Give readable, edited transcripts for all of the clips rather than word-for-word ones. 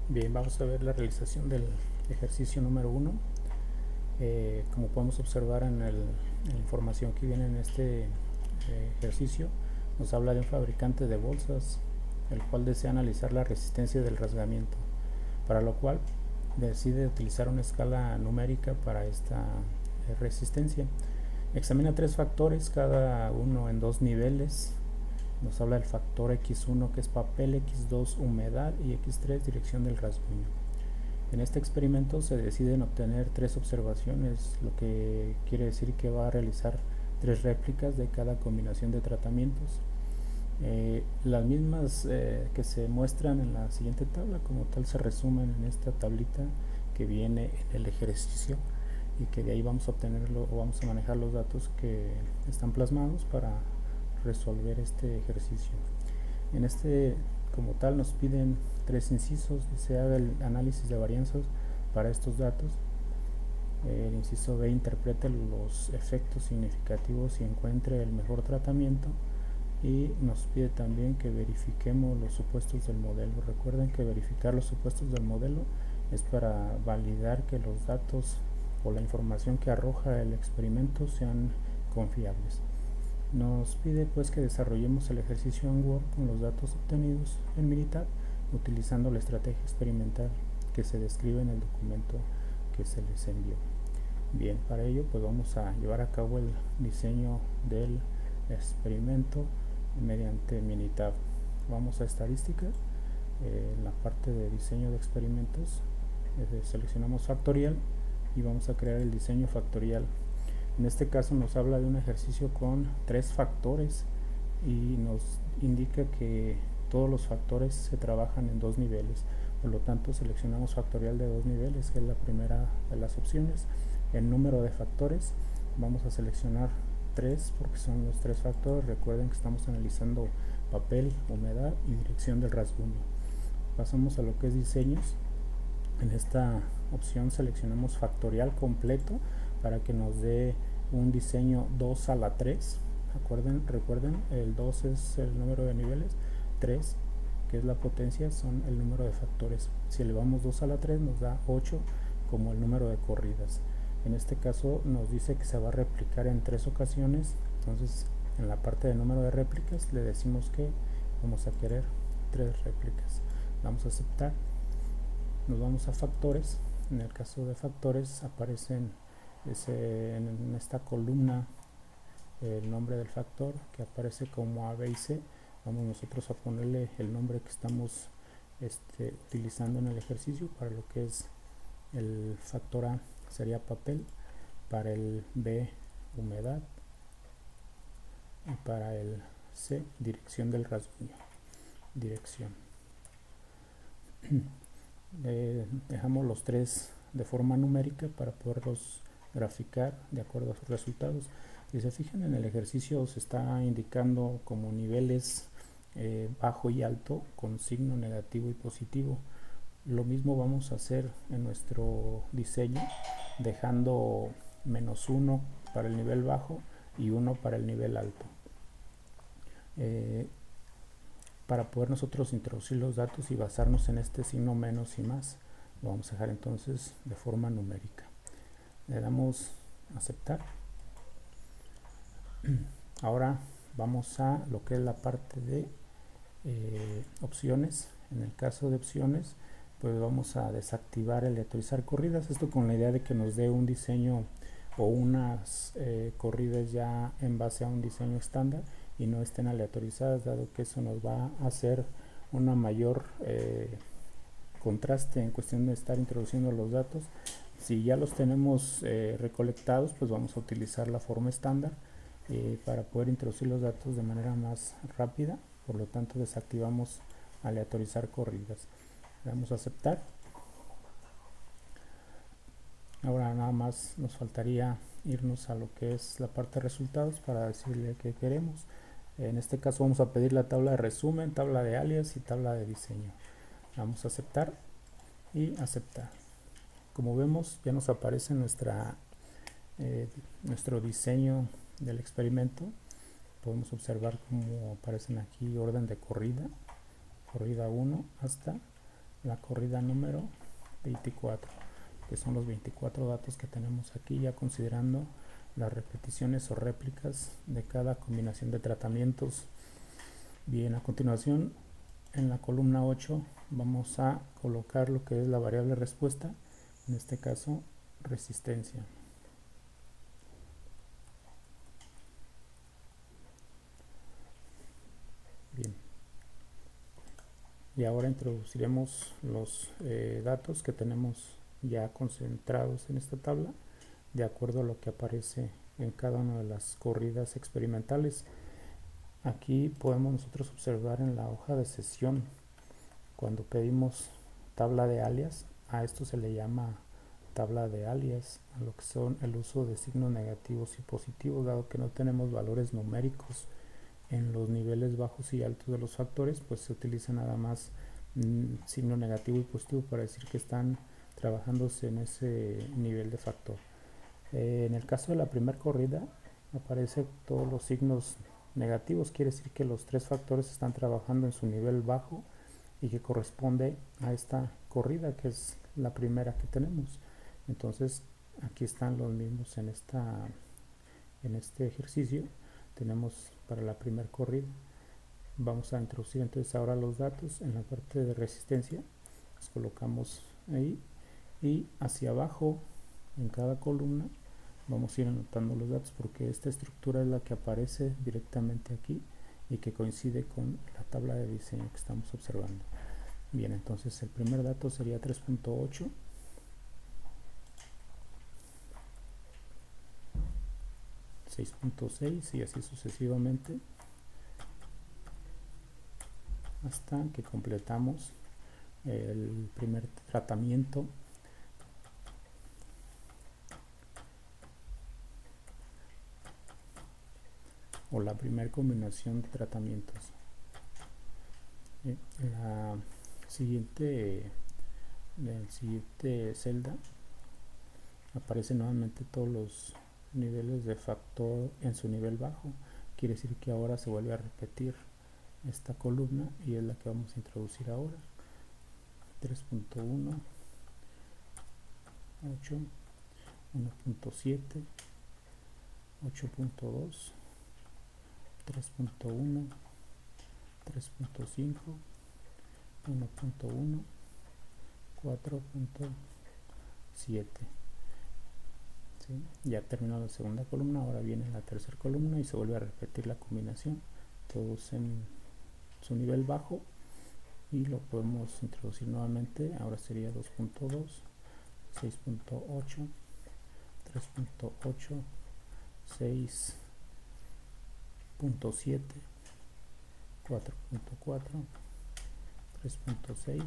Bien, vamos a ver la realización del ejercicio número 1. Como podemos observar en la información que viene en este ejercicio, nos habla de un fabricante de bolsas, el cual desea analizar la resistencia del rasgamiento, para lo cual decide utilizar una escala numérica para esta resistencia. Examina tres factores, cada uno en dos niveles. Nos habla del factor X1, que es papel, X2 humedad y X3 dirección del rasguño. En este experimento se deciden obtener tres observaciones, lo que quiere decir que va a realizar tres réplicas de cada combinación de tratamientos. Las mismas que se muestran en la siguiente tabla, como tal se resumen en esta tablita que viene en el ejercicio, y que de ahí vamos a obtenerlo o vamos a manejar los datos que están plasmados para resolver este ejercicio. En este, como tal, nos piden tres incisos: se haga el análisis de varianzas para estos datos. El inciso B interprete los efectos significativos y encuentre el mejor tratamiento, y nos pide también que verifiquemos los supuestos del modelo. Recuerden que verificar los supuestos del modelo es para validar que los datos o la información que arroja el experimento sean confiables. Nos pide pues que desarrollemos el ejercicio en Word con los datos obtenidos en Minitab, utilizando la estrategia experimental que se describe en el documento que se les envió. Bien, para ello pues vamos a llevar a cabo el diseño del experimento mediante Minitab. Vamos a estadística, en la parte de diseño de experimentos seleccionamos factorial y vamos a crear el diseño factorial. En este caso nos habla de un ejercicio con tres factores y nos indica que todos los factores se trabajan en dos niveles. Por lo tanto, seleccionamos factorial de dos niveles, que es la primera de las opciones. El número de factores, vamos a seleccionar 3 porque son los tres factores. Recuerden que estamos analizando papel, humedad y dirección del rasguño. Pasamos a lo que es diseños. En esta opción seleccionamos factorial completo para que nos dé un diseño 2 a la 3. Recuerden, el 2 es el número de niveles, 3, que es la potencia, son el número de factores. Si elevamos 2 a la 3 nos da 8 como el número de corridas. En este caso nos dice que se va a replicar en 3 ocasiones, entonces en la parte de número de réplicas le decimos que vamos a querer 3 réplicas. Vamos a aceptar. Nos vamos a factores. En el caso de factores aparecen en esta columna el nombre del factor, que aparece como A, B y C. Vamos nosotros a ponerle el nombre que estamos utilizando en el ejercicio. Para lo que es el factor A sería papel, para el B humedad y para el C dirección del rasguño. Dirección. Dejamos los tres de forma numérica para poderlos graficar de acuerdo a sus resultados. Si se fijan en el ejercicio, se está indicando como niveles bajo y alto con signo negativo y positivo. Lo mismo vamos a hacer en nuestro diseño, dejando -1 para el nivel bajo y 1 para el nivel alto. Para poder nosotros introducir los datos y basarnos en este signo menos y más, lo vamos a dejar entonces de forma numérica. Le damos a aceptar. Ahora vamos a lo que es la parte de opciones. En el caso de opciones, pues vamos a desactivar el aleatorizar corridas, esto con la idea de que nos dé un diseño o unas corridas ya en base a un diseño estándar y no estén aleatorizadas, dado que eso nos va a hacer una mayor contraste en cuestión de estar introduciendo los datos. Si ya los tenemos recolectados, pues vamos a utilizar la forma estándar para poder introducir los datos de manera más rápida. Por lo tanto, desactivamos aleatorizar corridas. Le damos a aceptar. Ahora nada más nos faltaría irnos a lo que es la parte de resultados para decirle qué queremos. En este caso vamos a pedir la tabla de resumen, tabla de alias y tabla de diseño. Vamos a aceptar y aceptar. Como vemos, ya nos aparece nuestro diseño del experimento. Podemos observar cómo aparecen aquí orden de corrida 1 hasta la corrida número 24, que son los 24 datos que tenemos aquí, ya considerando las repeticiones o réplicas de cada combinación de tratamientos. Bien, a continuación en la columna 8 vamos a colocar lo que es la variable respuesta, en este caso resistencia. Bien, y ahora introduciremos los datos que tenemos ya concentrados en esta tabla de acuerdo a lo que aparece en cada una de las corridas experimentales. Aquí podemos nosotros observar en la hoja de sesión, cuando pedimos tabla de alias, a esto se le llama tabla de alias, a lo que son el uso de signos negativos y positivos, dado que no tenemos valores numéricos en los niveles bajos y altos de los factores, pues se utiliza nada más signo negativo y positivo para decir que están trabajándose en ese nivel de factor. En el caso de la primera corrida aparecen todos los signos negativos, quiere decir que los tres factores están trabajando en su nivel bajo y que corresponde a esta corrida, que es la primera que tenemos. Entonces aquí están los mismos en este ejercicio. Tenemos para la primera corrida. Vamos a introducir entonces ahora los datos en la parte de resistencia. Los colocamos ahí y hacia abajo en cada columna vamos a ir anotando los datos, porque esta estructura es la que aparece directamente aquí y que coincide con la tabla de diseño que estamos observando. Bien, entonces el primer dato sería 3.8, 6.6 y así sucesivamente hasta que completamos el primer tratamiento o la primera combinación de tratamientos. En la siguiente celda aparecen nuevamente todos los niveles de factor en su nivel bajo. Quiere decir que ahora se vuelve a repetir esta columna y es la que vamos a introducir ahora. 3.1, 8, 1.7, 8.2, 3.1, 3.5, 1.1, 4.7. ¿Sí? Ya terminó la segunda columna, ahora viene la tercera columna y se vuelve a repetir la combinación, todos en su nivel bajo, y lo podemos introducir nuevamente. Ahora sería 2.2, 6.8, 3.8, 6.7, 4.4, 3.6,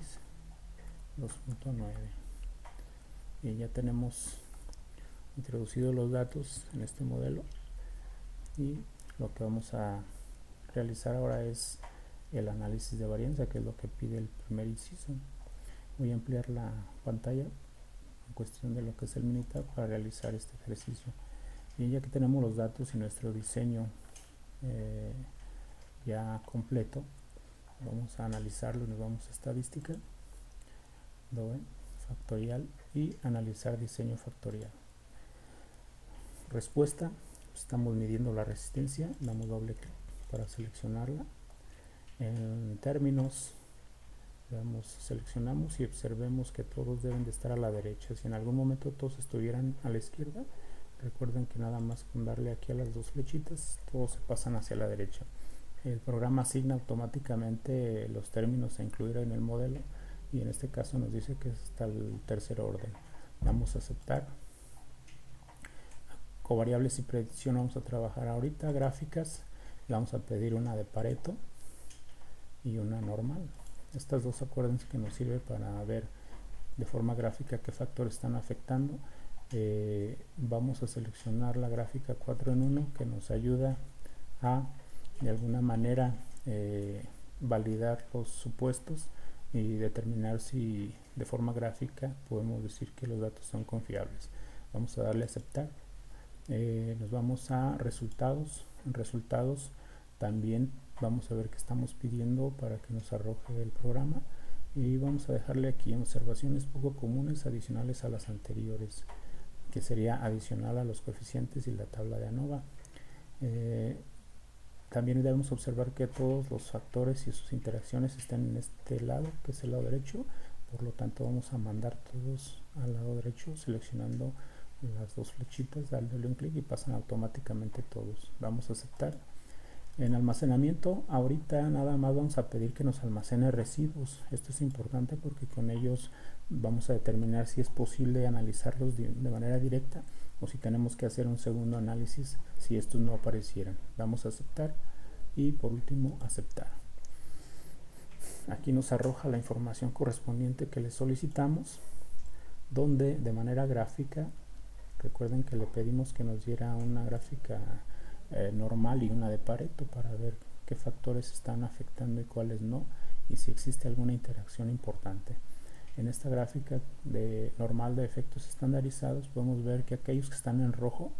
2.9. y ya tenemos introducidos los datos en este modelo, y lo que vamos a realizar ahora es el análisis de varianza, que es lo que pide el primer inciso. Voy a ampliar la pantalla en cuestión de lo que es el Minitab para realizar este ejercicio. Y ya que tenemos los datos y nuestro diseño ya completo, vamos a analizarlo. Nos vamos a estadística, factorial y analizar diseño factorial. Respuesta, estamos midiendo la resistencia, damos doble clic para seleccionarla. En términos, seleccionamos y observemos que todos deben de estar a la derecha. Si en algún momento todos estuvieran a la izquierda, recuerden que nada más con darle aquí a las dos flechitas, todos se pasan hacia la derecha. El programa asigna automáticamente los términos a incluir en el modelo, y en este caso nos dice que está el tercer orden. Vamos a aceptar. Covariables y predicción vamos a trabajar ahorita. Gráficas, le vamos a pedir una de Pareto y una normal. Estas dos, acuérdense que nos sirve para ver de forma gráfica qué factores están afectando. Vamos a seleccionar la gráfica 4 en 1, que nos ayuda a de alguna manera validar los supuestos y determinar si de forma gráfica podemos decir que los datos son confiables. Vamos a darle a aceptar. Nos vamos a resultados. En resultados también vamos a ver qué estamos pidiendo para que nos arroje el programa. y vamos a dejarle aquí observaciones poco comunes adicionales a las anteriores, que sería adicional a los coeficientes y la tabla de ANOVA. También debemos observar que todos los factores y sus interacciones están en este lado, que es el lado derecho. Por lo tanto, vamos a mandar todos al lado derecho seleccionando las dos flechitas, darle un clic y pasan automáticamente todos. Vamos a aceptar. En almacenamiento, ahorita nada más vamos a pedir que nos almacene residuos. Esto es importante porque con ellos vamos a determinar si es posible analizarlos de manera directa o si tenemos que hacer un segundo análisis si estos no aparecieran. Vamos a aceptar y por último aceptar. Aquí nos arroja la información correspondiente que le solicitamos, donde de manera gráfica, recuerden que le pedimos que nos diera una gráfica normal y una de Pareto para ver qué factores están afectando y cuáles no, y si existe alguna interacción importante. En esta gráfica normal de efectos estandarizados podemos ver que aquellos que están en rojo,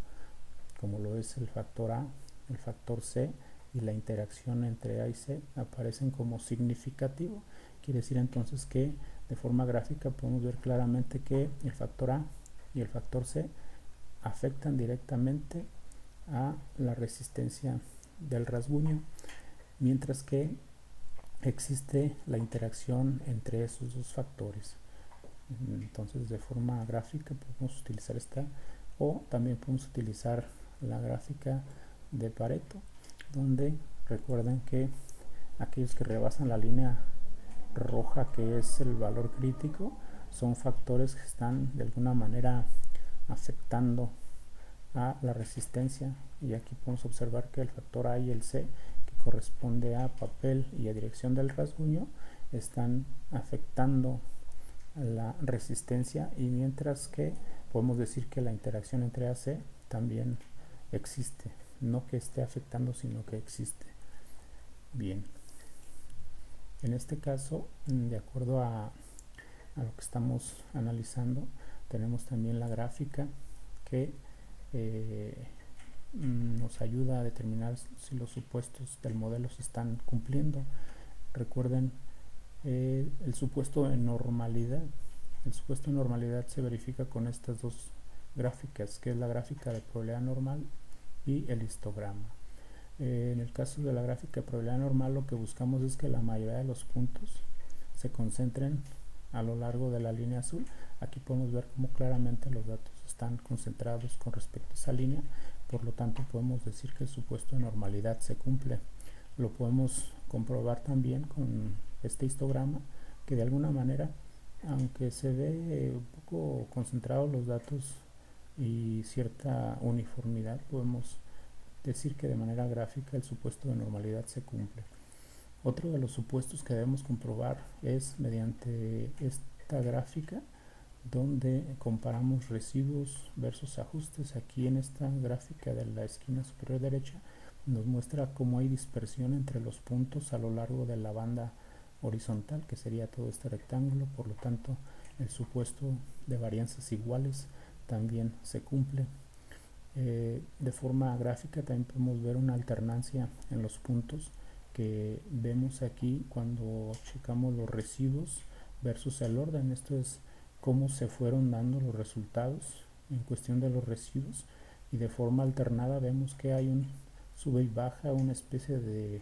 como lo es el factor A, el factor C y la interacción entre A y C, aparecen como significativo. Quiere decir entonces que de forma gráfica podemos ver claramente que el factor A y el factor C afectan directamente a la resistencia del rasguño, mientras que existe la interacción entre esos dos factores. Entonces de forma gráfica podemos utilizar esta, o también podemos utilizar la gráfica de Pareto, donde recuerden que aquellos que rebasan la línea roja, que es el valor crítico, son factores que están de alguna manera afectando a la resistencia, y aquí podemos observar que el factor A y el C, que corresponde a papel y a dirección del rasguño, están afectando a la resistencia, y mientras que podemos decir que la interacción entre A y C también existe, no que esté afectando sino que existe. Bien, en este caso, de acuerdo a lo que estamos analizando, tenemos también la gráfica que nos ayuda a determinar si los supuestos del modelo se están cumpliendo. Recuerden el supuesto de normalidad. El supuesto de normalidad se verifica con estas dos gráficas, que es la gráfica de probabilidad normal y el histograma. En el caso de la gráfica de probabilidad normal, lo que buscamos es que la mayoría de los puntos se concentren a lo largo de la línea azul. Aquí podemos ver cómo claramente los datos están concentrados con respecto a esa línea, por lo tanto podemos decir que el supuesto de normalidad se cumple. Lo podemos comprobar también con este histograma, que de alguna manera, aunque se ve un poco concentrados los datos y cierta uniformidad, podemos decir que de manera gráfica el supuesto de normalidad se cumple. Otro de los supuestos que debemos comprobar es mediante esta gráfica, donde comparamos residuos versus ajustes. Aquí en esta gráfica de la esquina superior derecha nos muestra cómo hay dispersión entre los puntos a lo largo de la banda horizontal, que sería todo este rectángulo. Por lo tanto, el supuesto de varianzas iguales también se cumple. De forma gráfica también podemos ver una alternancia en los puntos que vemos aquí cuando checamos los residuos versus el orden. Esto es cómo se fueron dando los resultados en cuestión de los residuos, y de forma alternada vemos que hay un sube y baja, una especie de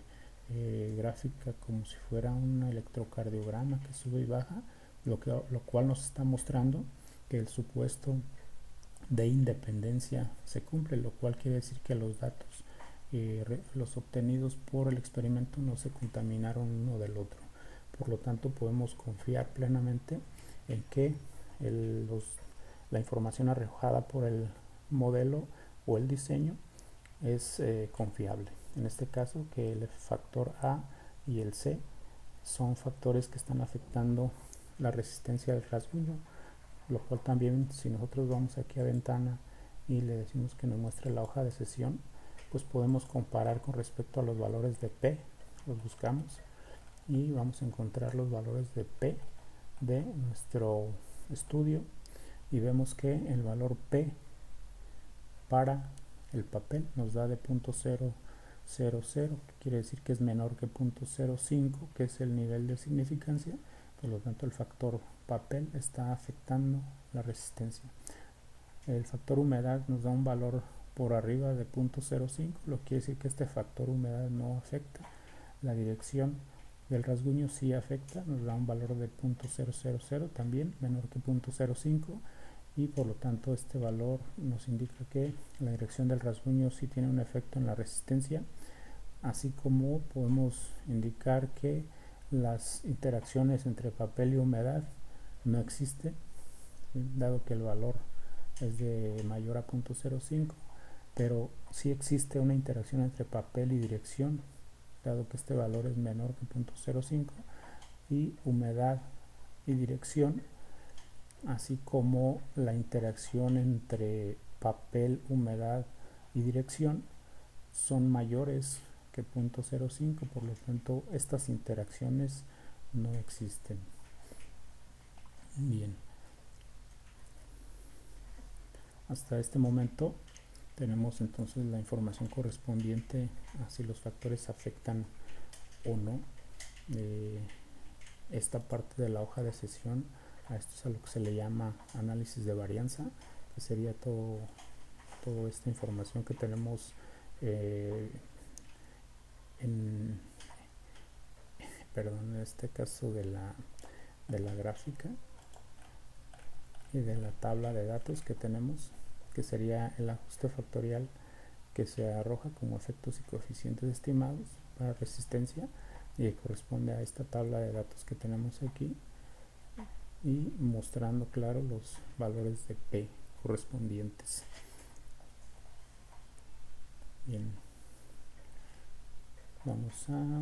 gráfica como si fuera un electrocardiograma que sube y baja, lo cual nos está mostrando que el supuesto de independencia se cumple, lo cual quiere decir que los datos los obtenidos por el experimento no se contaminaron uno del otro. Por lo tanto, podemos confiar plenamente en que la información arrojada por el modelo o el diseño es confiable. En este caso, que el factor A y el C son factores que están afectando la resistencia del rasguño, lo cual también, si nosotros vamos aquí a ventana y le decimos que nos muestre la hoja de sesión, pues podemos comparar con respecto a los valores de P. Los buscamos y vamos a encontrar los valores de P de nuestro estudio, y vemos que el valor P para el papel nos da de 0.000, que quiere decir que es menor que 0.05, que es el nivel de significancia, Por lo tanto, el factor papel está afectando la resistencia. El factor humedad nos da un valor por arriba de 0.05, lo que quiere decir que este factor humedad no afecta. La dirección del rasguño sí afecta, nos da un valor de 0.000, también menor que 0.05, y por lo tanto este valor nos indica que la dirección del rasguño sí tiene un efecto en la resistencia, así como podemos indicar que las interacciones entre papel y humedad no existen, dado que el valor es de mayor a 0.05, pero sí existe una interacción entre papel y dirección, dado que este valor es menor que 0.05, y humedad y dirección, así como la interacción entre papel, humedad y dirección son mayores que 0.05, por lo tanto estas interacciones no existen. Bien, hasta este momento tenemos entonces la información correspondiente a si los factores afectan o no esta parte de la hoja de sesión. A esto es a lo que se le llama análisis de varianza, que sería toda esta información que tenemos en este caso de la gráfica y de la tabla de datos que tenemos, que sería el ajuste factorial que se arroja como efectos y coeficientes estimados para resistencia, y corresponde a esta tabla de datos que tenemos aquí, y mostrando claro los valores de P correspondientes. Bien, vamos a